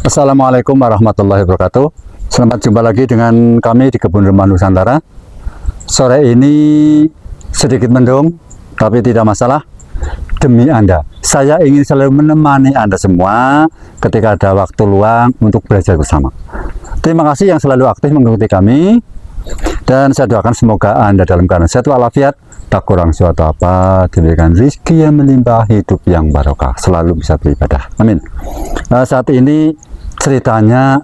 Assalamualaikum warahmatullahi wabarakatuh. Selamat jumpa lagi dengan kami di Kebun Rumah Nusantara. Sore ini sedikit mendung, tapi tidak masalah. Demi Anda, saya ingin selalu menemani Anda semua ketika ada waktu luang untuk belajar bersama. Terima kasih yang selalu aktif mengikuti kami. Dan saya doakan semoga Anda dalam keadaan sehat walafiat, tak kurang suatu apa, diberikan rezeki yang melimpah, hidup yang barokah, selalu bisa beribadah. Amin. Saat ini ceritanya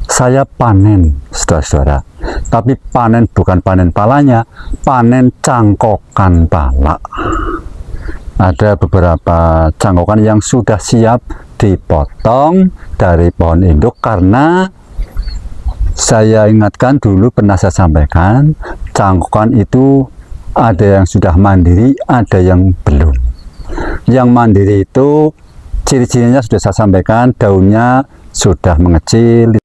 saya panen, saudara-saudara. Tapi panen bukan panen palanya, panen cangkokan pala. Ada beberapa cangkokan yang sudah siap dipotong dari pohon induk karena saya ingatkan dulu, pernah saya sampaikan, cangkokan itu ada yang sudah mandiri, ada yang belum. Yang mandiri itu ciri-cirinya sudah saya sampaikan, daunnya sudah mengecil.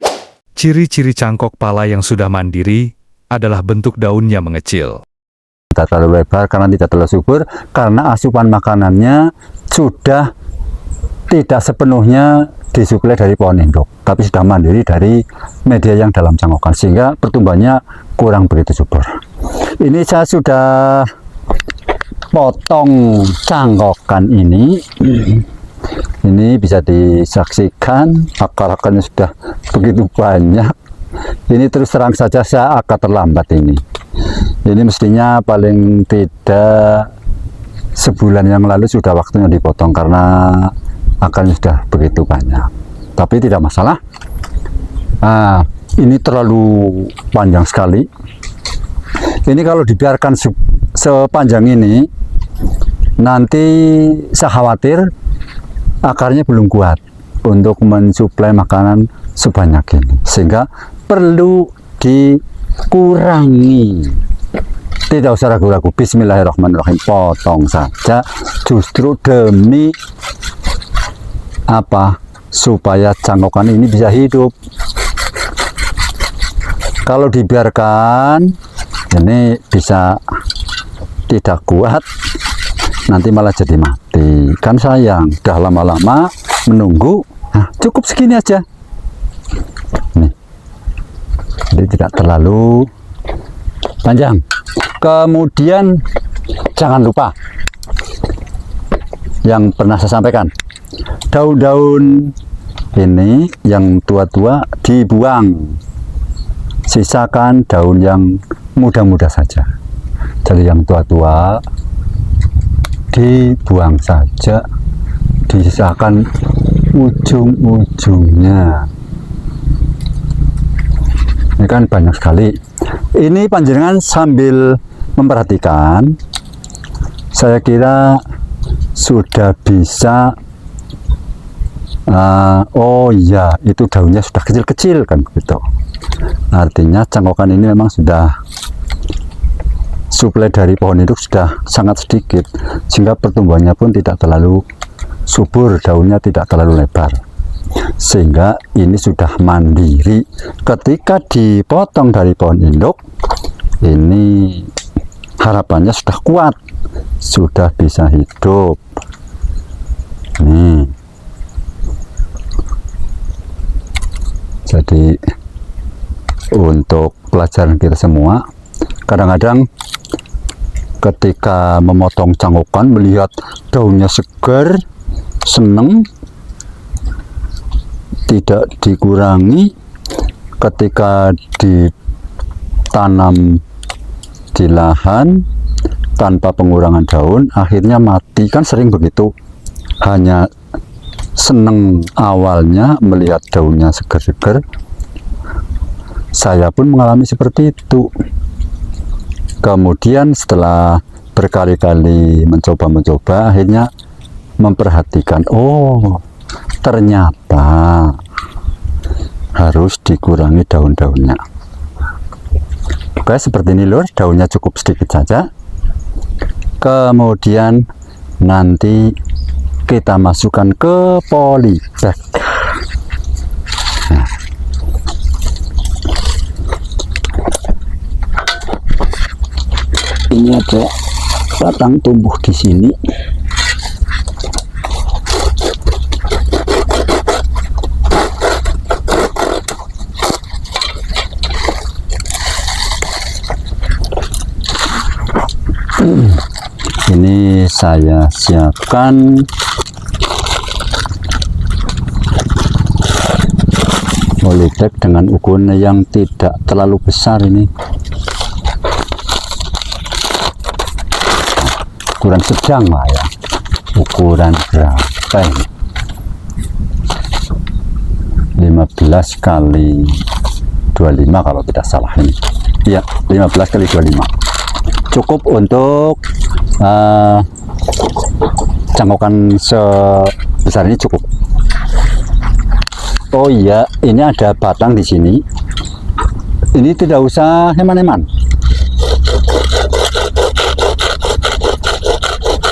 Ciri-ciri cangkok pala yang sudah mandiri adalah bentuk daunnya mengecil. Tidak terlalu lebar karena tidak terlalu subur, karena asupan makanannya sudah tidak sepenuhnya disuplai dari pohon induk, tapi sudah mandiri dari media yang dalam cangkokan, sehingga pertumbuhannya kurang begitu subur. Ini saya sudah potong cangkokan ini. Ini bisa disaksikan akar-akarnya sudah begitu banyak. Ini terus terang saja saya agak terlambat ini. Ini mestinya paling tidak sebulan yang lalu sudah waktunya dipotong karena akarnya sudah begitu banyak. Tapi tidak masalah. Ini terlalu panjang sekali. Ini kalau dibiarkan sepanjang ini, nanti saya khawatir akarnya belum kuat untuk mensuplai makanan sebanyak ini, sehingga perlu dikurangi. Tidak usah ragu-ragu, bismillahirrahmanirrahim, potong saja, justru demi apa? Supaya cangkokan ini bisa hidup. Kalau dibiarkan ini bisa tidak kuat, nanti malah jadi mati, kan sayang. Udah lama-lama menunggu. Nah, cukup segini aja nih, jadi tidak terlalu panjang. Kemudian jangan lupa yang pernah saya sampaikan, daun-daun ini yang tua-tua dibuang, sisakan daun yang muda-muda saja. Jadi yang tua-tua dibuang saja, disisakan ujung-ujungnya. Ini kan banyak sekali. Ini panjenengan sambil memperhatikan, saya kira sudah bisa. Oh iya, itu daunnya sudah kecil-kecil kan gitu. Artinya cangkokan ini memang sudah suplai dari pohon induk sudah sangat sedikit, sehingga pertumbuhannya pun tidak terlalu subur, daunnya tidak terlalu lebar, sehingga ini sudah mandiri. Ketika dipotong dari pohon induk, ini harapannya sudah kuat, sudah bisa hidup. Nih, jadi untuk pelajaran kita semua, kadang-kadang ketika memotong cangkokan melihat daunnya segar, seneng, tidak dikurangi. Ketika ditanam di lahan tanpa pengurangan daun, akhirnya mati, kan sering begitu. Hanya seneng awalnya melihat daunnya segar-segar. Saya pun mengalami seperti itu. Kemudian setelah berkali-kali mencoba, akhirnya memperhatikan, oh ternyata harus dikurangi daun-daunnya. Oke, seperti ini lur, daunnya cukup sedikit saja. Kemudian nanti kita masukkan ke polybag. Nah, ini ada batang tumbuh di sini. Ini saya siapkan polybag dengan ukuran yang tidak terlalu besar. Ini ukuran sedang lah ya. Ukuran berapa ini? 15 kali 25 kalau tidak salah ini. Iya, 15 kali 25. Cukup untuk cangkokan sebesar ini cukup. Oh iya, ini ada batang di sini. Ini tidak usah heman-heman.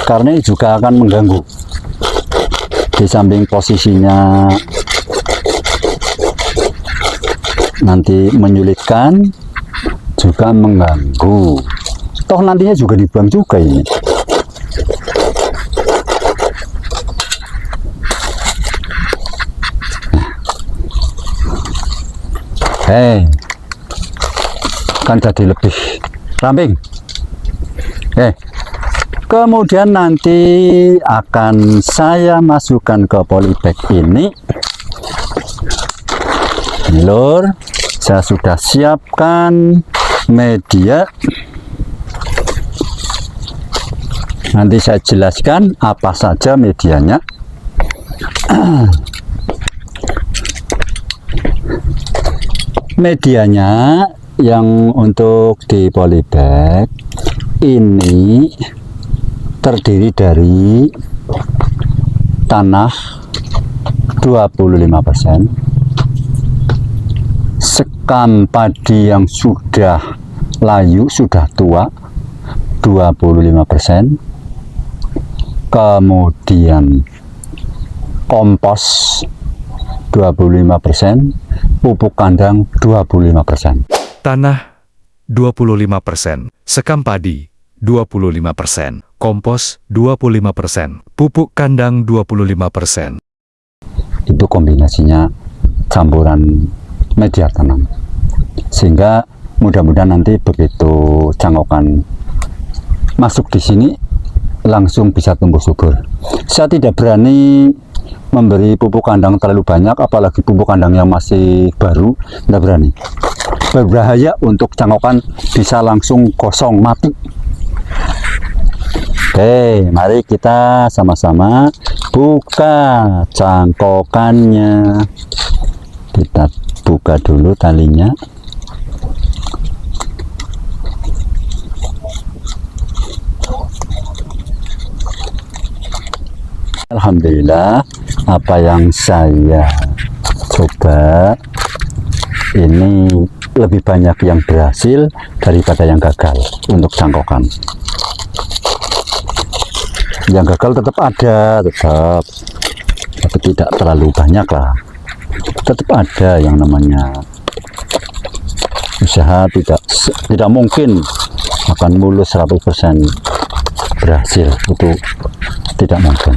Karena ini juga akan mengganggu. Di samping posisinya nanti menyulitkan, juga mengganggu. Toh nantinya juga dibuang juga ini. Kan jadi lebih ramping. Kemudian nanti akan saya masukkan ke polybag ini. Lur, saya sudah siapkan media. Nanti saya jelaskan apa saja medianya. Medianya yang untuk di polybag ini terdiri dari tanah 25%, sekam padi yang sudah layu, sudah tua 25%, kemudian kompos 25%, pupuk kandang 25%. Tanah 25%, sekam padi 25%, kompos 25%, pupuk kandang 25%. Itu kombinasinya campuran media tanam. Sehingga mudah-mudahan nanti begitu cangkokan masuk di sini langsung bisa tumbuh subur. Saya tidak berani memberi pupuk kandang terlalu banyak, apalagi pupuk kandang yang masih baru, tidak berani. Berbahaya untuk cangkokan bisa langsung kosong mati. Oke, mari kita sama-sama buka cangkokannya. Kita buka dulu talinya. Alhamdulillah, apa yang saya coba ini lebih banyak yang berhasil daripada yang gagal untuk cangkokan. Yang gagal tetap ada, tapi tidak terlalu banyak lah. Tetap ada yang namanya usaha, tidak mungkin akan mulus 100% berhasil, itu tidak mungkin.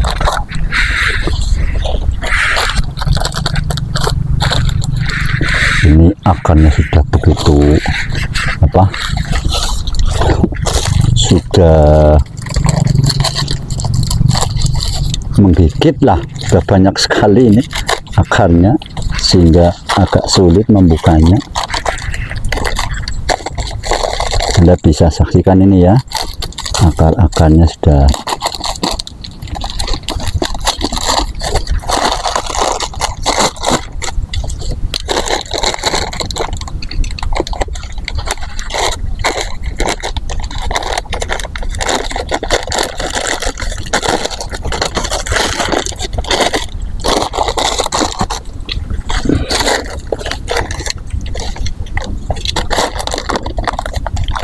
Ini akarnya sudah begitu sudah menggigit lah, sudah banyak sekali ini akarnya, sehingga agak sulit membukanya. Anda bisa saksikan ini ya, akar-akarnya sudah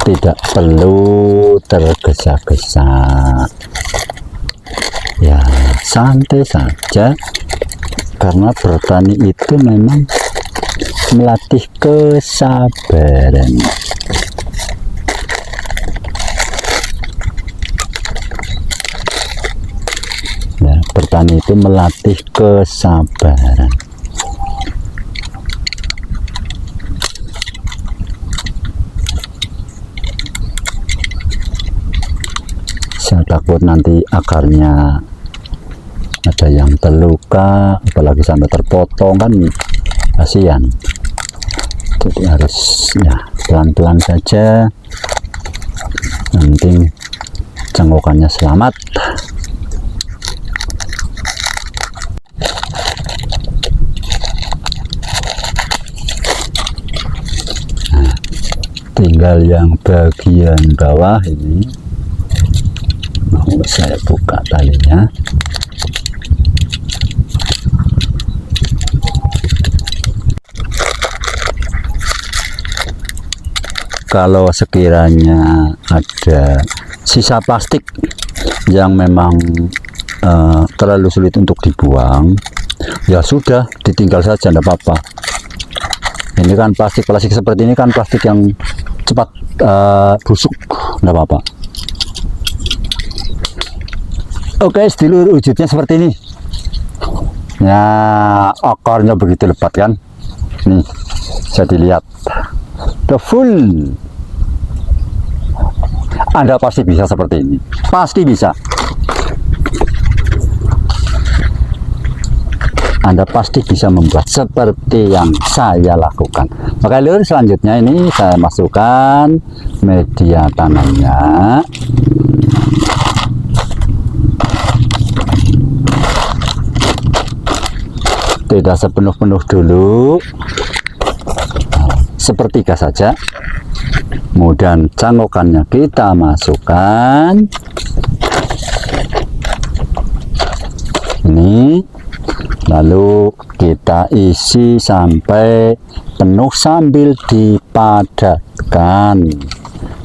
tidak perlu tergesa-gesa ya, santai saja, karena bertani itu memang melatih kesabaran. Ya, bertani itu melatih kesabaran. takut nanti akarnya ada yang terluka, apalagi sampai terpotong kan kasihan. Jadi harus ya pelan-pelan saja, nanti cangkokannya selamat. Nah, tinggal yang bagian bawah ini mau saya buka talinya. Kalau sekiranya ada sisa plastik yang memang terlalu sulit untuk dibuang, ya sudah ditinggal saja, tidak apa-apa. Ini kan plastik seperti ini kan plastik yang cepat busuk, tidak apa-apa. Oke, sedulur, wujudnya seperti ini. Ya, akarnya begitu lebat kan. Nih, bisa dilihat. The full. Anda pasti bisa seperti ini. Pasti bisa. Anda pasti bisa membuat seperti yang saya lakukan. Maka lur, selanjutnya ini saya masukkan media tanamnya. Tidak sepenuh-penuh dulu, sepertiga saja. Kemudian cangkokannya kita masukkan. Ini, lalu kita isi sampai penuh sambil dipadatkan.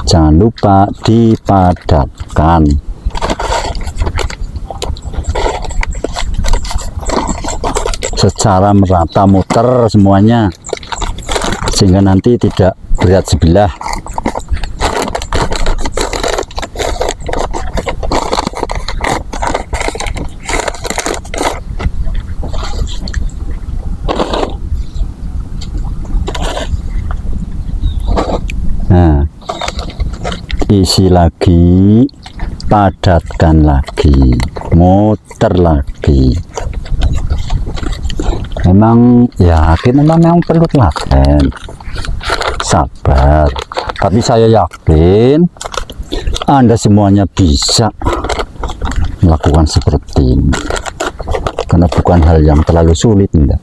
Jangan lupa dipadatkan. Secara merata, muter semuanya, sehingga nanti tidak berat sebelah. Nah, isi lagi, padatkan lagi, muter lagi. Memang ya, kita memang perlu telaten, sabar. Tapi saya yakin Anda semuanya bisa melakukan seperti ini, karena bukan hal yang terlalu sulit, enggak.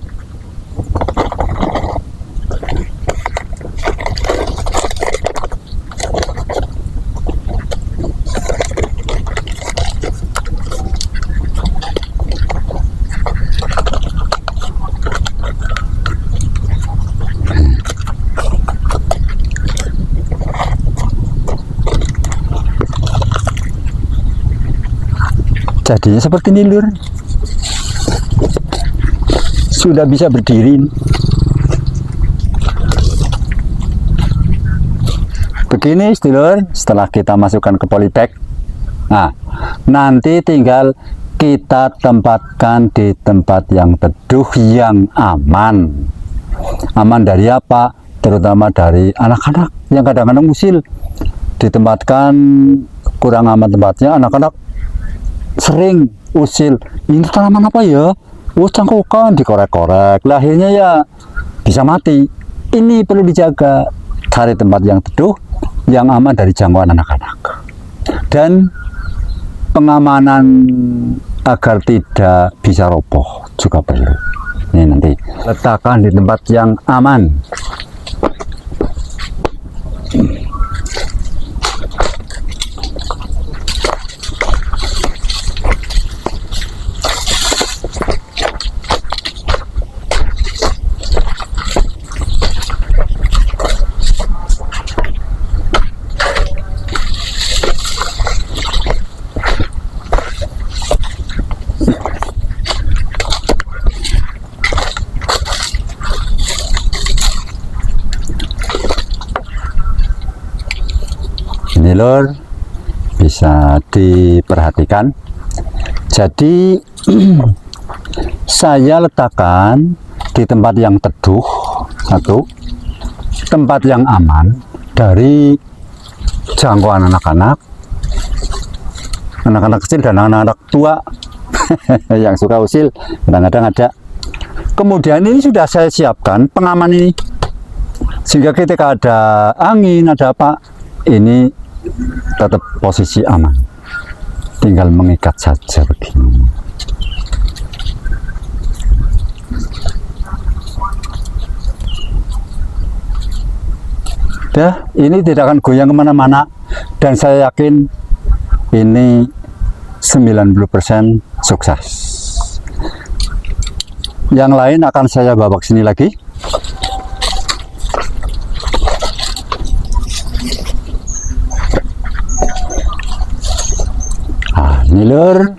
Jadinya seperti ini lur, sudah bisa berdiri. Begini sedulur, setelah kita masukkan ke polybag, nah nanti tinggal kita tempatkan di tempat yang teduh, yang aman. Aman dari apa? Terutama dari anak-anak yang kadang-kadang usil. Ditempatkan kurang aman tempatnya, anak-anak sering usil, ini tanaman apa ya? Oh, cangkokan, dikorek-korek, lahirnya ya bisa mati. Ini perlu dijaga, cari tempat yang teduh, yang aman dari jangkauan anak-anak. Dan pengamanan agar tidak bisa roboh juga perlu. Ini nanti letakkan di tempat yang aman. Ini lor, bisa diperhatikan. Jadi saya letakkan di tempat yang teduh, satu tempat yang aman dari jangkauan anak-anak. anak-anak kecil dan anak-anak tua yang suka usil kadang-kadang ada. Kemudian ini sudah saya siapkan pengaman ini, sehingga ketika ada angin, ada apa, ini tetap posisi aman. Tinggal mengikat saja begini. Ya, ini tidak akan goyang kemana-mana, dan saya yakin ini 90% sukses. Yang lain akan saya bawa ke sini lagi. Nah, ini lur,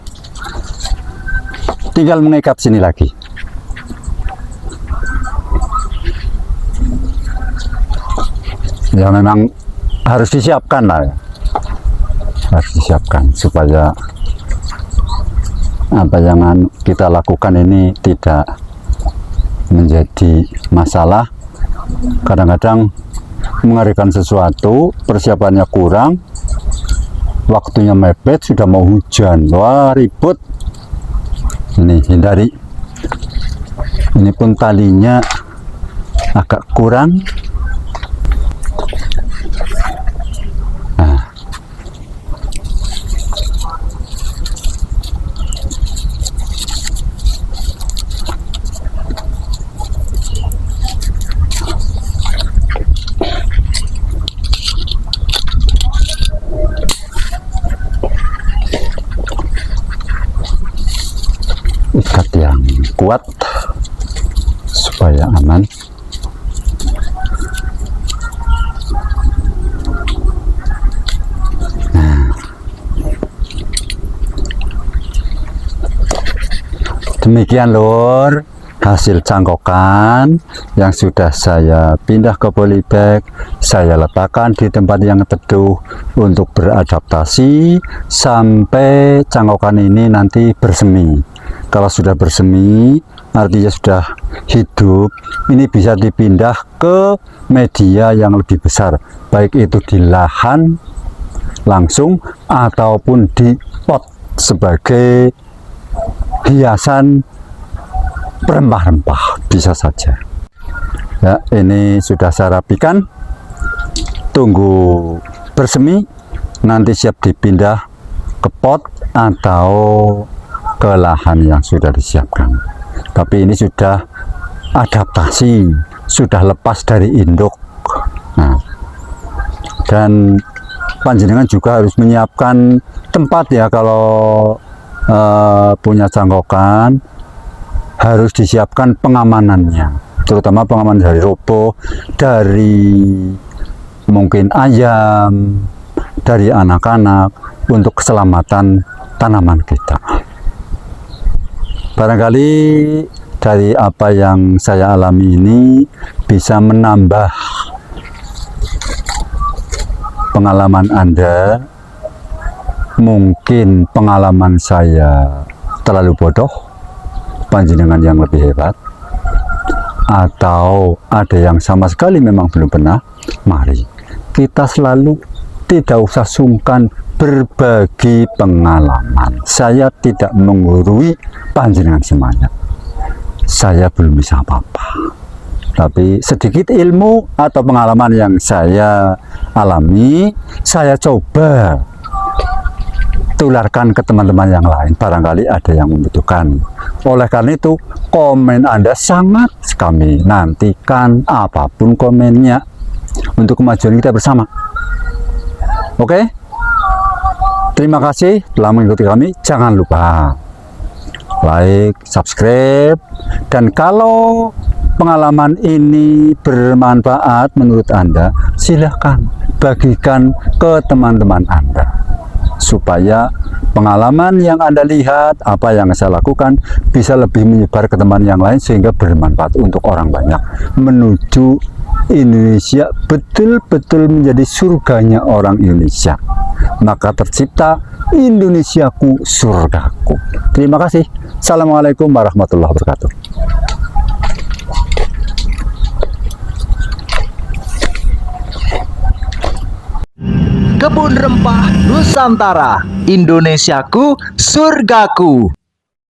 tinggal mengikat sini lagi. Ya memang harus disiapkan lah ya. Harus disiapkan supaya apa yang kita lakukan ini tidak menjadi masalah. Kadang-kadang mengerikan sesuatu, persiapannya kurang, waktunya mepet, sudah mau hujan, wah ribut. Ini hindari. Ini pun talinya agak kurang. Ikat yang kuat supaya aman. Nah, demikian lur hasil cangkokan yang sudah saya pindah ke polybag. Saya letakkan di tempat yang teduh untuk beradaptasi sampai cangkokan ini nanti bersemi. Kalau sudah bersemi, artinya sudah hidup, ini bisa dipindah ke media yang lebih besar, baik itu di lahan langsung ataupun di pot sebagai hiasan rempah-rempah, bisa saja. Ya, ini sudah saya rapikan, tunggu bersemi, nanti siap dipindah ke pot atau ke lahan yang sudah disiapkan. Tapi ini sudah adaptasi, sudah lepas dari induk. Nah, dan panjenengan juga harus menyiapkan tempat ya, kalau punya cangkokan harus disiapkan pengamanannya, terutama pengamanan dari roboh, dari mungkin ayam, dari anak-anak, untuk keselamatan tanaman kita. Barangkali dari apa yang saya alami ini bisa menambah pengalaman Anda. Mungkin pengalaman saya terlalu bodoh, panjenengan yang lebih hebat, atau ada yang sama sekali memang belum pernah. Mari kita selalu tidak usah sungkan berbagi pengalaman. Saya tidak menggurui panjenengan semuanya, saya belum bisa apa-apa, tapi sedikit ilmu atau pengalaman yang saya alami, saya coba tularkan ke teman-teman yang lain, barangkali ada yang membutuhkan. Oleh karena itu, komen Anda sangat kami nantikan, apapun komennya, untuk kemajuan kita bersama. Oke? Terima kasih telah mengikuti kami. Jangan lupa like, subscribe, dan kalau pengalaman ini bermanfaat menurut Anda, silahkan bagikan ke teman-teman Anda, supaya pengalaman yang Anda lihat, apa yang saya lakukan, bisa lebih menyebar ke teman yang lain, sehingga bermanfaat untuk orang banyak, menuju Indonesia betul-betul menjadi surganya orang Indonesia. Maka tercipta Indonesiaku, surgaku. Terima kasih. Assalamualaikum warahmatullahi wabarakatuh. Kebun Rempah Nusantara, Indonesiaku, surgaku.